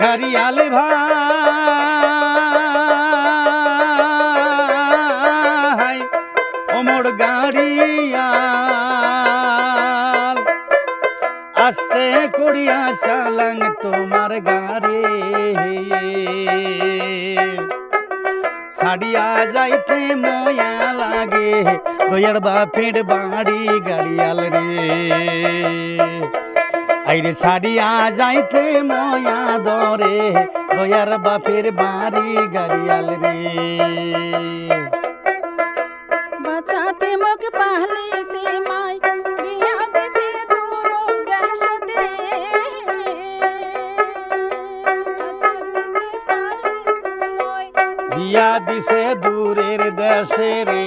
গাড়িয়াল ভাই ওমর গাড়িয়াল আস্তে করিয়া চালাং তোমার গাড়ি ছাড়িয়া যাইতে ময়া লাগে দয়ার বাপের বাড়ি গাড়িয়াল রে আইরে ছাড়িয়া যাইতে ময়া দরে দয়ার বাপের বাড়ি গাড়িয়াল রে বাঁচাতে মুখ পাহলে সে মাই বিয়া দেশে দূর দেশ দে বিয়া দিছে দূরের দেশে রে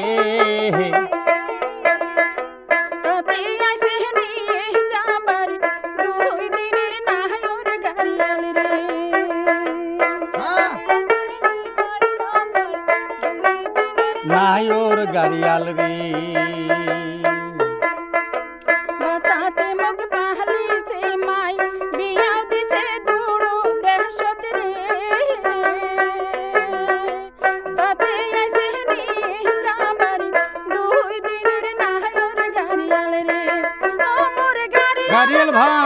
তাতে আসে নিয়ে যাবার 2 দিনের নাহর গাড়িয়াল রে নাহর গাড়িয়াল রে বাঁচাতে মুখ পাহলে সে মাই বিয়া দিছে দূর দেশ রে তাতে আসে নিয়ে যাবার 2 দিনের নাহর গাড়িয়াল রে ওমর গাড়িয়াল ভাই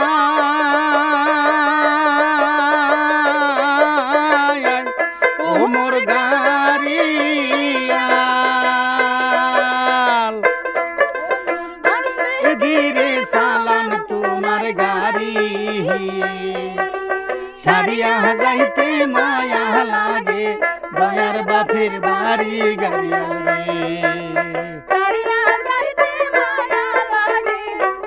ওমর গাড়িয়াল ধীরে সালাম তোমার গাড়ি সারিয়া যাইতে মায়া লাগে দয়ার বাপের বাড়ি গাড়িয়াল রে সারিয়া যাইতে মায়া লাগে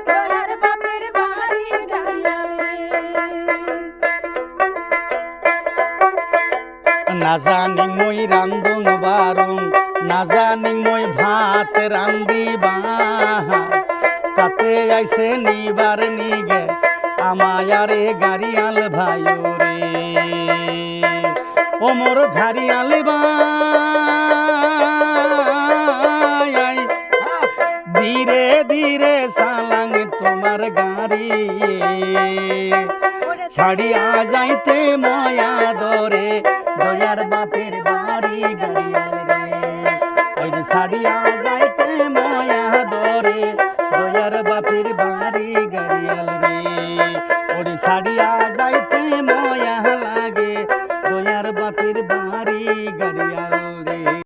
দয়ার বাপের বাড়ি গাড়িয়াল রে না জানি মই রান্ধুন বারুং না জানি মই ভাত রান্দিবা তাতে আইসে নিবার নিগে আমায়ারে গাড়িয়াল ভাইও রে ওমর গাড়িয়াল ভাই ধীরে ধীরে সালাং তোমার গাড়ি ছাড়িয়া যাইতে ময়া দরে দয়ার বাপের বাড়ি গাড়িয়াল রে ওই ছাড়িয়া যাইতে ময়া দরে দয়ার বাপের বাড়ি গাড়িয়াল রে ওরে ছাড়িয়া যাইতে ময়া লাগে দয়ার বাপের বাড়ি গাড়িয়াল